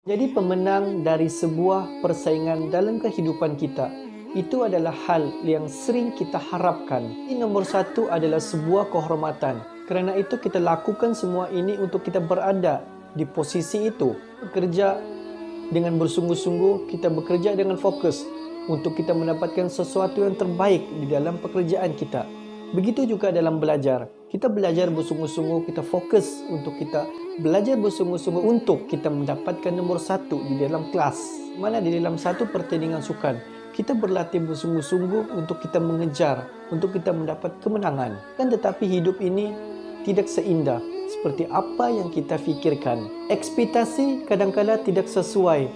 Jadi pemenang dari sebuah persaingan dalam kehidupan kita, itu adalah hal yang sering kita harapkan. Ini nombor satu adalah sebuah kehormatan. Kerana itu kita lakukan semua ini untuk kita berada di posisi itu. Bekerja dengan bersungguh-sungguh, kita bekerja dengan fokus untuk kita mendapatkan sesuatu yang terbaik di dalam pekerjaan kita. Begitu juga dalam belajar. Kita belajar bersungguh-sungguh, kita fokus untuk kita belajar bersungguh-sungguh untuk kita mendapatkan nombor satu di dalam kelas. Mana di dalam satu pertandingan sukan, kita berlatih bersungguh-sungguh untuk kita mengejar, untuk kita mendapat kemenangan. Dan tetapi hidup ini tidak seindah seperti apa yang kita fikirkan. Ekspektasi kadang-kala tidak sesuai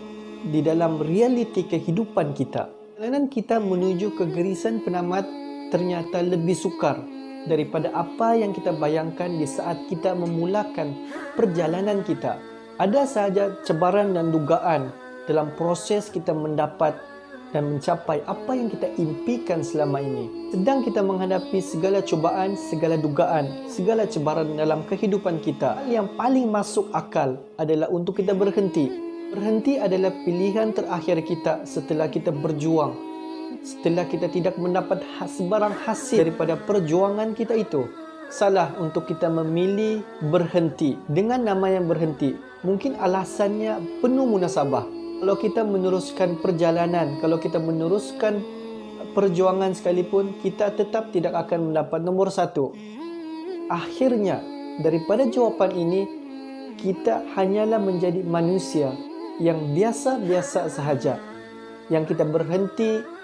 di dalam realiti kehidupan kita. Perjalanan kita menuju ke garisan penamat ternyata lebih sukar daripada apa yang kita bayangkan di saat kita memulakan perjalanan kita. Ada sahaja cabaran dan dugaan dalam proses kita mendapat dan mencapai apa yang kita impikan selama ini. Sedang kita menghadapi segala cubaan, segala dugaan, segala cabaran dalam kehidupan kita. Hal yang paling masuk akal adalah untuk kita berhenti. Berhenti adalah pilihan terakhir kita setelah kita berjuang. Setelah kita tidak mendapat sebarang hasil daripada perjuangan kita itu. Salah untuk kita memilih berhenti. Dengan nama yang berhenti, mungkin alasannya penuh munasabah. Kalau kita meneruskan perjalanan, kalau kita meneruskan perjuangan sekalipun, kita tetap tidak akan mendapat nombor satu. Akhirnya, daripada jawapan ini, kita hanyalah menjadi manusia yang biasa-biasa sahaja. Yang kita berhenti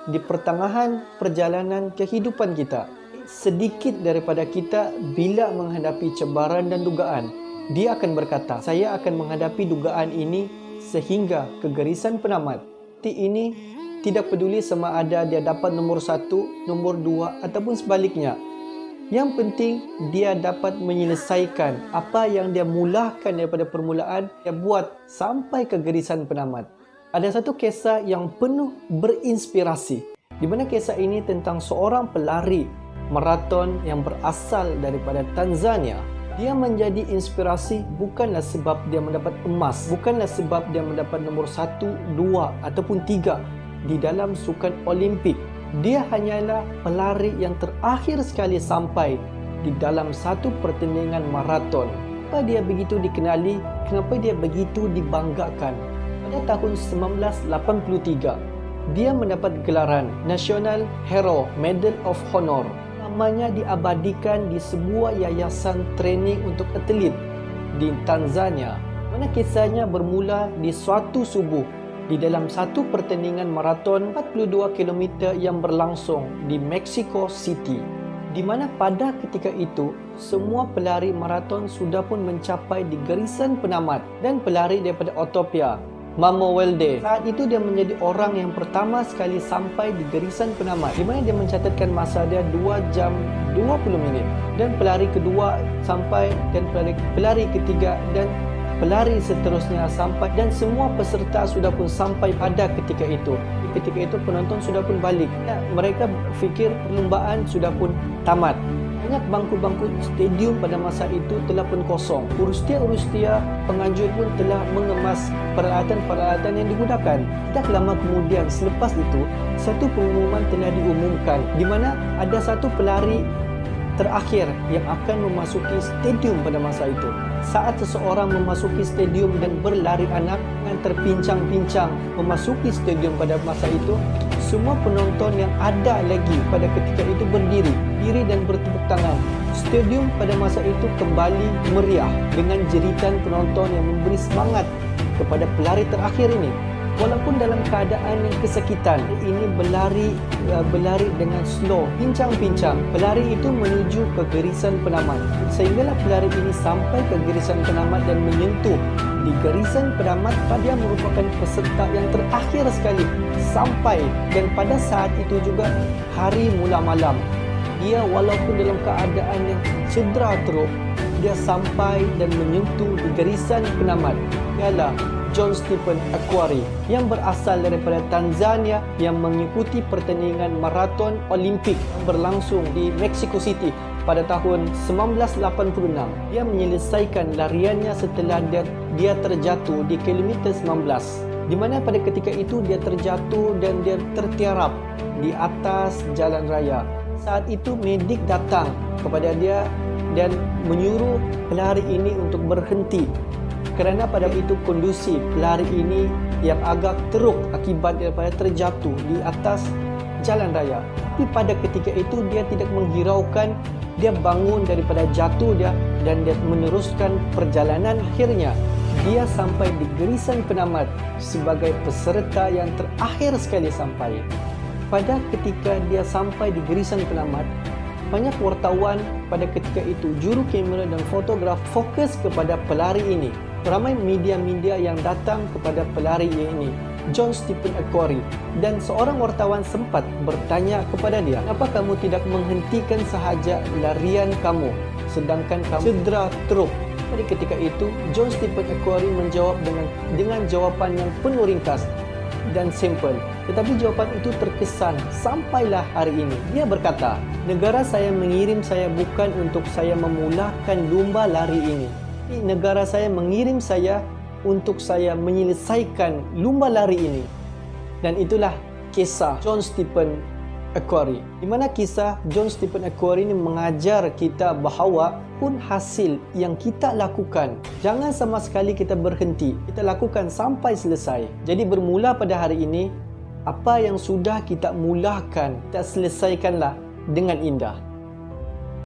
di pertengahan perjalanan kehidupan kita. Sedikit daripada kita bila menghadapi cabaran dan dugaan, dia akan berkata, saya akan menghadapi dugaan ini sehingga ke garisan penamat. Ini tidak peduli sama ada dia dapat nombor satu, nombor dua ataupun sebaliknya. Yang penting dia dapat menyelesaikan apa yang dia mulakan daripada permulaan, dia buat sampai ke garisan penamat. Ada satu kisah yang penuh berinspirasi, di mana kisah ini tentang seorang pelari maraton yang berasal daripada Tanzania. Dia menjadi inspirasi bukanlah sebab dia mendapat emas, bukanlah sebab dia mendapat nombor 1, 2 ataupun 3 di dalam sukan Olimpik. Dia hanyalah pelari yang terakhir sekali sampai di dalam satu pertandingan maraton. Kenapa dia begitu dikenali? Kenapa dia begitu dibanggakan? Pada tahun 1983, dia mendapat gelaran National Hero Medal of Honor. Namanya diabadikan di sebuah yayasan training untuk atlet di Tanzania. Mana kisahnya bermula di suatu subuh di dalam satu pertandingan maraton 42 km yang berlangsung di Mexico City. Di mana pada ketika itu, semua pelari maraton sudah pun mencapai di garisan penamat dan pelari daripada Ethiopia, Mamo Welde, saat itu dia menjadi orang yang pertama sekali sampai di garisan penamat, di mana dia mencatatkan masa dia 2 jam 20 minit. Dan pelari kedua sampai, dan pelari ketiga dan pelari seterusnya sampai, dan semua peserta sudah pun sampai pada ketika itu. Ketika itu penonton sudah pun balik. Mereka fikir perlombaan sudah pun tamat. Banyak bangku-bangku stadium pada masa itu telah pun kosong. Urustia-urustia penganjur pun telah mengemas peralatan-peralatan yang digunakan. Tak lama kemudian selepas itu, satu pengumuman telah diumumkan di mana ada satu pelari terakhir yang akan memasuki stadium pada masa itu. Saat seseorang memasuki stadium dan berlari anak dan terpincang-pincang memasuki stadium pada masa itu, semua penonton yang ada lagi pada ketika itu berdiri dan bertepuk tangan. Stadium pada masa itu kembali meriah dengan jeritan penonton yang memberi semangat kepada pelari terakhir ini. Walaupun dalam keadaan yang kesakitan, ini berlari dengan slow, pincang-pincang. Pelari itu menuju ke garisan penamat. Sehinggalah pelari ini sampai ke garisan penamat dan menyentuh di garisan penamat. Dia merupakan peserta yang terakhir sekali sampai, dan pada saat itu juga hari mula malam. Dia walaupun dalam keadaan yang cedera teruk, dia sampai dan menyentuh di garisan penamat. Ialah John Stephen Akhwari yang berasal daripada Tanzania yang mengikuti pertandingan maraton Olimpik yang berlangsung di Mexico City pada tahun 1986. Dia menyelesaikan lariannya setelah dia terjatuh di kilometer 19, di mana pada ketika itu dia terjatuh dan dia tertiarap di atas jalan raya. Saat itu medik datang kepada dia dan menyuruh pelari ini untuk berhenti, kerana pada itu kondisi pelari ini yang agak teruk akibat daripada terjatuh di atas jalan raya. Tapi pada ketika itu dia tidak menghiraukan, dia bangun daripada jatuh dia dan dia meneruskan perjalanan. Akhirnya dia sampai di garisan penamat sebagai peserta yang terakhir sekali sampai. Pada ketika dia sampai di garisan penamat, banyak wartawan pada ketika itu, juru kamera dan fotograf fokus kepada pelari ini. Ramai media-media yang datang kepada pelari ini, John Stephen Akhwari, dan seorang wartawan sempat bertanya kepada dia, "Kenapa kamu tidak menghentikan sahaja larian kamu sedangkan kamu cedera teruk?" Pada ketika itu, John Stephen Akhwari menjawab dengan jawapan yang penuh ringkas dan simple. Tetapi jawapan itu terkesan sampailah hari ini. Dia berkata, "Negara saya mengirim saya bukan untuk saya memulakan lumba lari ini. Negara saya mengirim saya untuk saya menyelesaikan lumba lari ini." Dan itulah kisah John Stephen Akhwari, di mana kisah John Stephen Akhwari ini mengajar kita bahawa pun hasil yang kita lakukan, jangan sama sekali kita berhenti. Kita lakukan sampai selesai. Jadi bermula pada hari ini, apa yang sudah kita mulakan, kita selesaikanlah dengan indah.